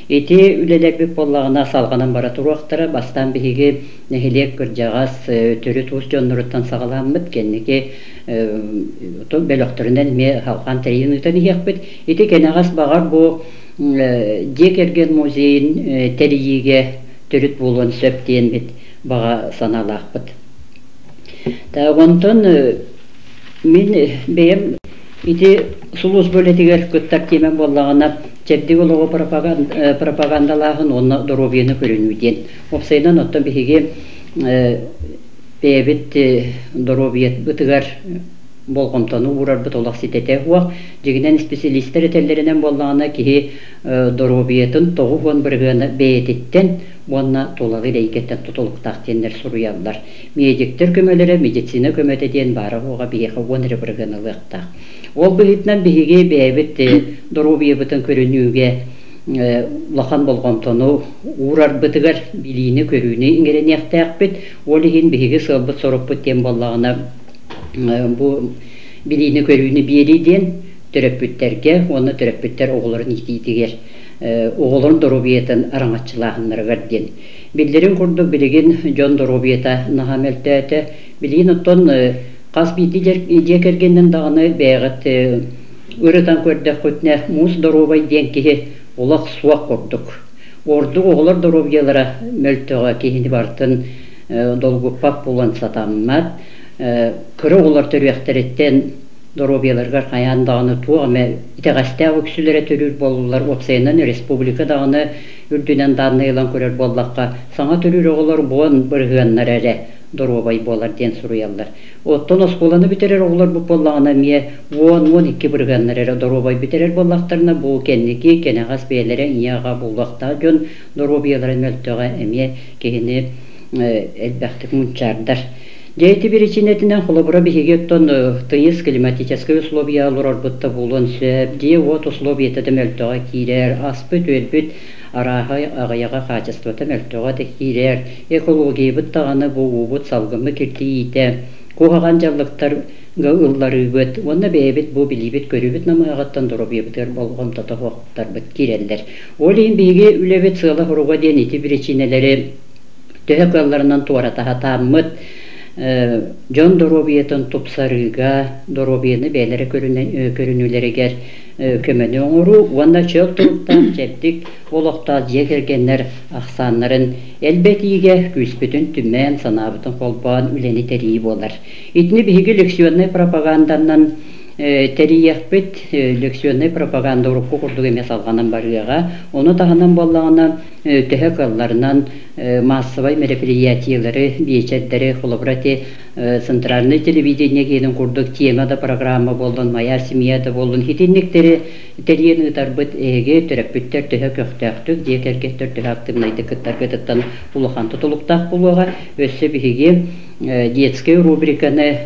Эти үлелербек боллагына салганан бара туруактара бастан биһиги нехилек кыржагас төрүт уус жонноруттан сагаламмыт кеннеки белөктөрүнөн ме халкан терийинитен иякпит. Эти кенагас багар бу жекерген музейин терийиге төрүт болгон сөптен бит бага саналакпыт. Та онтон мен бем ити сулус бөлетигер көттар темен боллагына чепти олого пропагандалахын онна доробияны көрүнүүден. Опсайдан оттон биһиги бебит доробият бытыгар болгомтону урарбыт олақ ситете хуак жигинен специалисттер этеллеринен боллагына кихи доробиятын тогугон бирганы беетиттен онна толагы рейкеттен тутулуктактендер суруялдар. Медиктер көмөлөрө медицина көмөтеден бары хуга биһиги онре бирганылыктак. Ол быһытнан биһиги бебит доробиябытын көрүнүүгө лахан болгомтону урарбытыгар билини көрүүнү иңеренияктаакпит. Ол ихин биһиги сылбыт сороппут тем боллагына бу билини көрүүнү биериден төрөппүттерге, оны төрөппүттер оголорун ититигер, оголорун доробиятын араңатчылаахыннарыгар ден. Биллерин курдук билигин жон доробията нахамелтөөтө, билигин оттон кас бити жекергенден даганы бээгат ырытан көрдөх көтне мус доробай ден кихи олақ суак курдук. Ордук оголор доробиялара мөлтөөгө кихини бартын долгуппап булан сатаммат. Көрі олар төрүяқтереттен доробияларга каян даганы туаме итегасте өксүлөрө төрүр болулар опсайнан республика даганы үрдүнөн даны элан көрөр боллакка саңа төрүр оголор буан быргыаннар эре доробай болар ден суруялар. Оттон осколаны битерер оголор бу боллагына мие 12 быргыаннар эре доробай битерер боллактарына бу кенники кенегас бээлере ияга буллакта жон доробияларын мөлтөгө эмие кехини элбактык мунчардар. Дейти беречинетинен холобура бихигеттон тыйыс климатическое условия лорорбутта булон сөп, де вот условията мөлтөга кирер, аспыт өлбүт арага агаяга качеството мөлтөга да кирер, экология буттаганы буубут салгымы киртиите, кугаган жаллыктар ыллары бөт, онна бебит бу билибит көрүбүт намагаттан доробиябыттар болгон татоктар бит кирелдер. Олин биги үлебет сыла хуруга денити беречинелери төһөкалларынан туарата тааммыт жон доробиятын тупсарыга доробияны бээлери көрүнүүлеригер көмөнү оңору ванна чөк туруктан чептик олокта жекергеннер аксаннарын элбетиге күспүтүн түммен санабытын колбан үлени терии болар. Итни биги лексионный пропаганданан терияхпет лекционный пропаганда урукку курдук эмес алганан барыга, оны таханан боллагана төһө калларынан массовый мероприятиялары, биечеттери, холобрати центральный телевидение кейден курдук темада программа болдун, маяр семьяда болдун, хитинниктери терияны тарбыт эге төрөппүттер төһө көктөктүк, диекергеттер төһө активнайды кыттар кытыттан улахан тутулуктак булуга, өссө биһиги детский рубриканы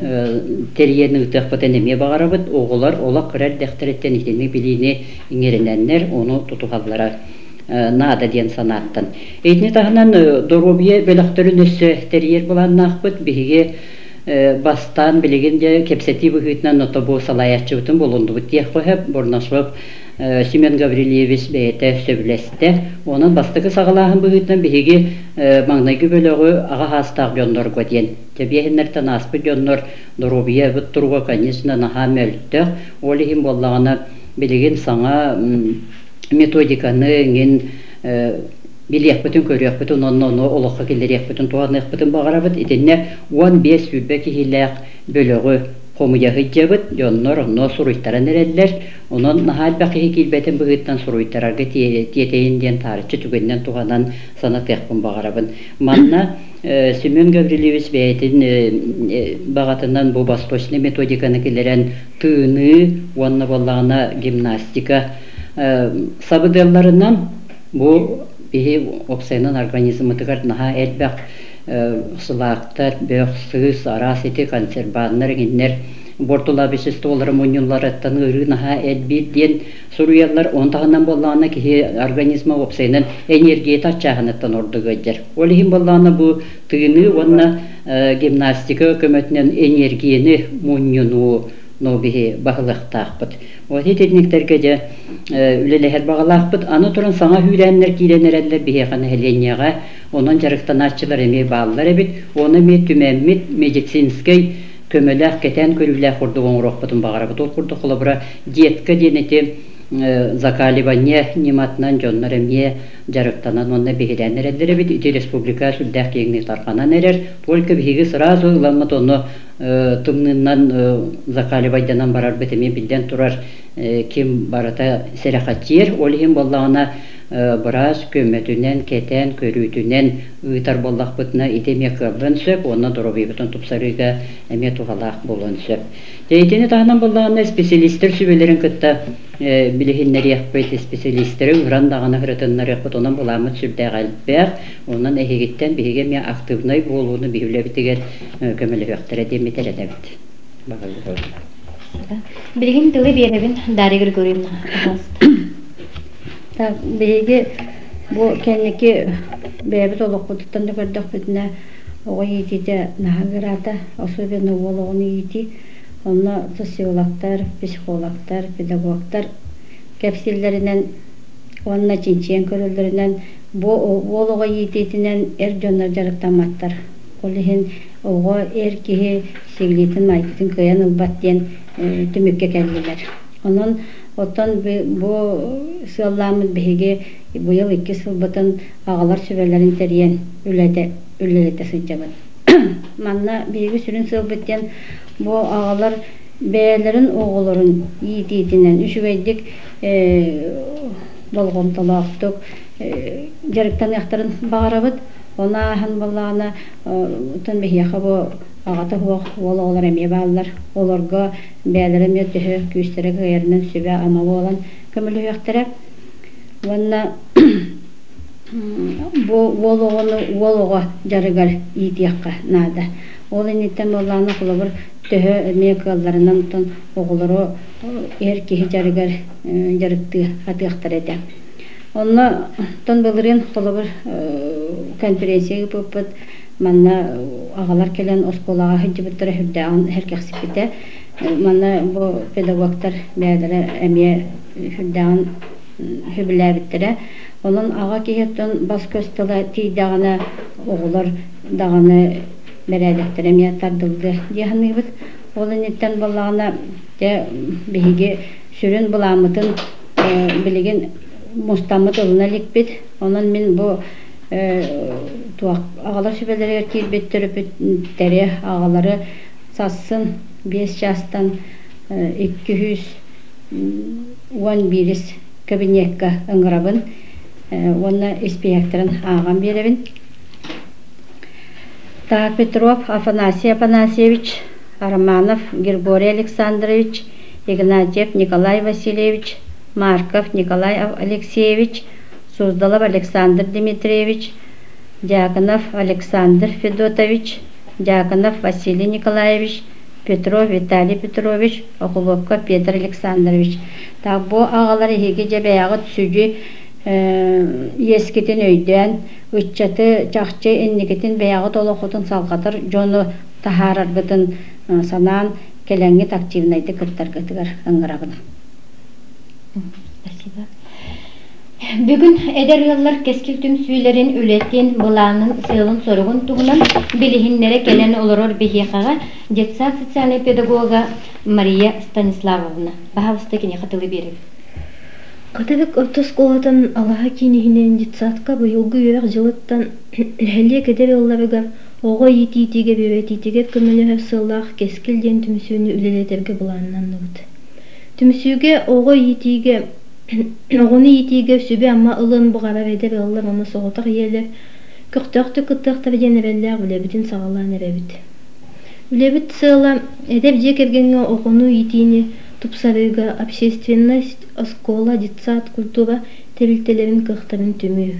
терияны тахпатен эме багарабыт, оголар олак кырар дехтереттен итени билини иңерененнер, оны тутугаллара нада ден санаттан. Эйтни таханан доробия бөлөктөрүн өссө терьер буланнакпыт, биһиги бастан билигинде кепсети быхытнан отобу салаячыбытын болундубут диэх коһеп, борношоп Семен Гаврилевич бейте сөбілесті. Оның бастығы сағалағын бұғытнан бігі маңнайғы бөлігі аға хастақ жонлар көден. Тебиәхінлерден аспы жонлар доробия бұт тұруға, конечно, наға мөлттіқ. Олығын болағына білеген саңа методиканы билек бүтін көрек бүтін, оны олыққа келерек бүтін, туғанық бүтін бағарабыт. Етіне 15 сүрбе кейләқ бөлігі Комуяғы жабыт, жоннор, оно суруйттаран әрелдер, онын нахал бақиғы келбетін бұғыттан суруйттарарға тиетейінден тарычы түгеннен туғанан санат яқпын бағарабын. Манна Семен Гаврилевич бәйтін бағатынан бұл восточный методиканы келерен тыны, онны болағына гимнастика сабыдыларынан бұл бейі опсайынан организмы тұғар наға әлбәқ сылақтар, бөқ, сыз, арас еті, консерванлар, генлер, бортула бешісті олары мұнюлар аттан ұры наға әлбейт ден сұруялар, онтағынан болағына кеге организма опсайынан энергия татчағынаттан орды көддер. Олығын болағына бұл тыны, онна гимнастика көмөтінен энергияны мұнюну нобихи бағылықтақпыд. Оты техниктерге де үлелехер бағылақпыд. Аны тұрын саңа хүйләнлер кейленер әлдер бейеқаны әленияға, онын жарықтан арчылар әме бағылар әбіт, оны мет түмәммет медицинскай көмеләқ кетен көріләқ ұрдығын ұрақпыдың бағарабыд. Ол құрды құлабыра детка денеті закаливание нематынан жоннар әме жарықтанан онына бейгедәнер әлдер әбіт. Үті республика сүлдәқ кейіңні тарқанан әрер. Только бейгі сразу ұламат оны тымнынан закаливайданан барар бітіме білден тұрар кем барата серақатчер. Олығын болағына біраз көмөтінен, кетен, көрүтінен ұйтар болақ бұтына итеме қылын сөп, оны дұрабей бұтын тұпсарыға әме туғалақ болын сөп. Дейтені тағынан болағына специалистер сөбелерін күтті білігінлер еқпейті специалистері ұрандағына ғырытынлар еқпейт, онын боламыд сүрдәғ әлбәқ, онын әхегеттен бігі ме активнай болуыны бейілі бітігер көмілі өқтірі деметер әдәбіт. Білігін тылы беребін дарығыр көрейін. Беги бу кенники бебит олоқ бұтыттан да көрдіқ бүтіне оға етеде нағырата, особенно олығыны ети, оны социологтар, психологтар, педагогтар кәпсілдерінен, онына чинчен көрілдерінен, бу олыға ететінен әр жонлар жарықтаматтар. Олығын оға әр кеге сегілетін майтытын көйен ұлбаттен түмікке кәлгелер. Onun otan bu sığalamız bihige bu yıl 2 yıl batın ağalar süberlerin teriyen ülelete sıcağın. Manna bihige sürün sığ bitten bu ağalar beylerin oğulların yiğitinen üşüveydik bolğum talaqtık jarıktan yaxtarın bağırabıd. Ona han ballana otan bihiye bu Ağata oğlar emye bağlılar. Olarga bəylərim yötühü güçlərə qayarından sübə amağı olan kömülü yöqtərə. Vanna bu oğluğa jarıgar iyidiyaqqa nada. Olun itten oğlanı qılabır tühü emye qallarından otan oğulları erkeği jarıgar jarıqtı atıyaqtır edi. Onna ton bılırın qılabır konferensiya yapıpıd. Manna ağalar kelen oskolağa hıcıbıttırı hürdağın herkek sipite. Manna bu pedagogtar bəyələrə əmiyə hürdağın hübülə bittirə. Onun ağa kehetton bas köstələ tiydağına oğular dağını bərədəktir əmiyə tardıldı deyəğini bit. Olun etten balağına bihigi sürün bulamıdın biligin mustamıd oluna lik bit. Onun min bu ağalar sübeleri erkeği bettirip tere ağaları satsın 5 yaştan 211 кабинетка ыңгырабын, онна инспекторын ағам беребін. Так, Петров Афанасий Афанасьевич, Романов Григорий Александрович, Игнатьев Николай Васильевич, Марков Николай Алексеевич, Суздалов Александр Дмитриевич, Дьяконов Александр Федотович, Дьяконов Василий Николаевич, Петров Виталий Петрович, Окуловка Петр Александрович. Так, бу ағалар еге жабаяғы түсүжі ескетін өйден, үтчаты чақчы энникетін баяғы толоқытын салғатыр, жоны тахарарғытын санан келеңгет активнайды кіттар кітігер ыңғырағына. Бүгін әдер yıllar keskil tüm süylerin ületin, bulanın, sığılın soruğun tuğunan bilihиннере келен olurur bihiyakağa детсад социальный педагога Мария Станиславовна. Бағавысты кене қатылы беріп. Қатабек отыз қолатын Аллаха кейінігінен детсадқа бұйылғы өйек жылыттан әлі кедер оларыға оғы еті-етеге бөрететеге көмелері сыллақ кескілден түмсүйіні үлелетерге бұланынан ұлды. Түмсүйге оғы етеге оғыны етеге сөбе амма ұлын бұғарар едер олар оны соғытақ елі күқтақты күттақтар денерелләр үлебітін сағалан әребіт. Үлебіт сыла әдеп жек ергенге оғыны етене тупсарыга общественность, школа, детсад, культура тәрілтелерін кықтарын түмі.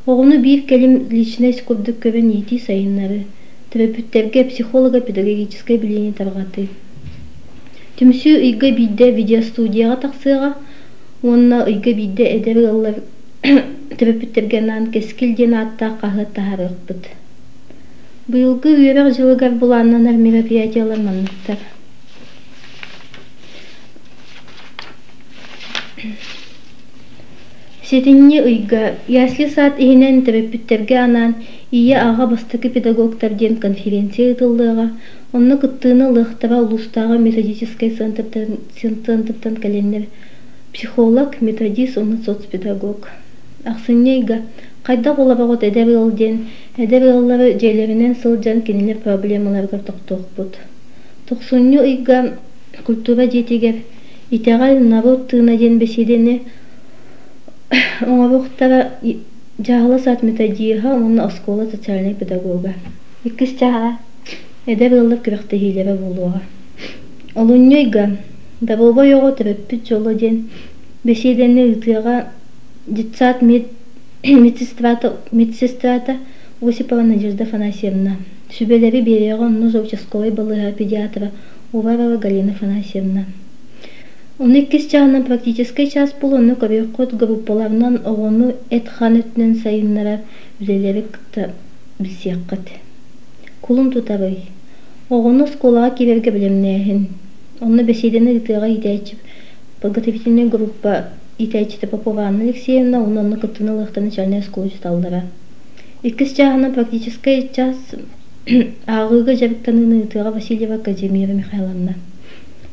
Оғыны бір кәлім личность көрдік көрін еті сайынлары, терапевттерге, психолога, педагогическое білені тарғаты. Түмсі үйгі бейді видеостудияға тақсыға, онына үйгі бейді әдәрі алар терапевттерге нан кескілден атта қағы тағарық бұд. Бұйылғы үйерек жылығар бұланнанар мероприятиялар манықтар. Сетинне ыйга, ясли саат ихинен терапевттерге анан ия аға бастықы педагогтарден конференция ытылдыға, онны кыттыны лықтара улустағы методический центртан кәленнер психолог, методист, онны соцпедагог. Ақсыннейга, қайда қолабағыт әдәбі аллары жайлерінен сылжан кенелер проблемаларға тоқтоқ бұд. Тоқсынны ыйга культура жетегер, итағай народ тыына ден беседені оңабықтара жағылы сат методиға, онны оскола социальный педагога. Иккіс жағыра әдәбі аллар күріқті хейлері болуға. Олыннойға, дабылба йоғы түріппіт жолы ден беседені ұтыға детсад медсестрата Осипова Надежда Фанасьевна. Сүбелері береға онны участковый балыға педиатра Уварова Галина Фанасьевна. Он иккис жағынан практический час бұл оны көбеққот группаларынан оғыны әтхан өтінен сайынлара үлелері күтті білсеққыт. Кулын тұтарый. Оғыны сколаға керерге білемнәйін. Оны беседені ұтыға итәйчіп, подготовительный группа итәйчіті Попова Анна Алексеевна, оны күттіні лықтаны чальная сколы жұталдыра. Иккис жағынан практический час ағыға жабықтанын ұтыға Васильева Казимира Михайловна.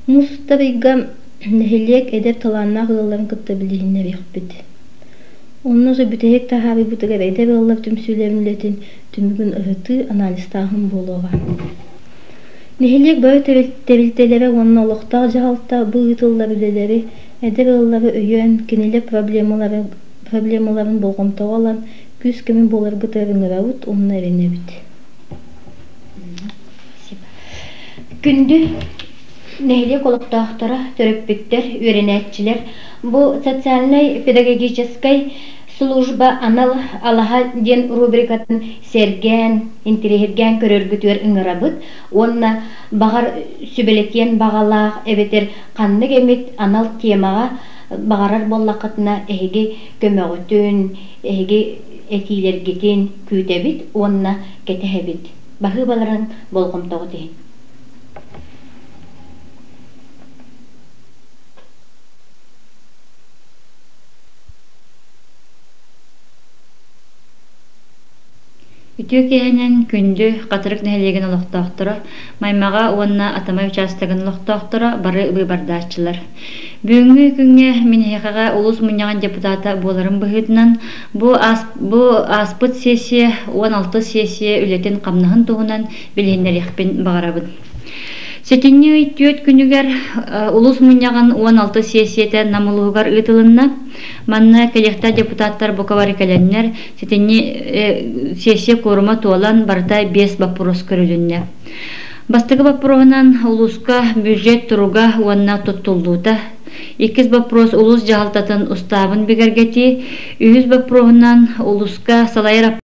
Мұстарыға нәхелек әдеп таланна ғылаларын күтті білдігіне бейхбет. Оның жа бүтәйек тахары бұтығар әдеп ғылалар түмсүйлерін үлетін түмігін ұғыты анализтағын болуға. Нәхелек бары тәрілтелері оның олықтағы жағалта бұл ұтылар үлелері әдеп ғылалары өйен кенелер проблемаларын болғымтау алан күз кемін болар ғытарын ғырауыт оның әріне бүт. Күнді Нәйлек олықтақтары, төріппіктер, үйренәтчілер, бұл социальный педагогической служба анал Аллаха ден рубрикатын серген, интерегерген көрергітер ұңырабыд, онына бағар сүбелекен бағалақ, әбетер қанны кемет анал темаға бағарар боллақытына әйге көмөгітін, әйге әтилергетін күйтәбіт, онына кетәбіт. Бағы баларын болғымтауы дейін. Үтөкеһенен күндү катырык нәһелеген олохтоохтора, маймага уонна атамай участогын олохтоохтора бары бардачылар. Бүгүнкү күнгө Минехага улус муньяган депутата боларын быһытынан бу аспыт сессия 16 сессия үлетен камныгын тугунан билгендер ихпин багарабын. Сетинни ыйттүөт күнүгер улус муньяган 16 сессиятэ намылуугар ытылынна манна келехта депутаттар буковар экеленнер сетинни сессия корума туолан барда 5 вопрос көрүлүнне. Бастыгы вопросунан улуска бюджет туруга уанна туттулдуута. 2 вопрос улус жаалтатын устабын бигергети, 3 вопросунан улуска салайыр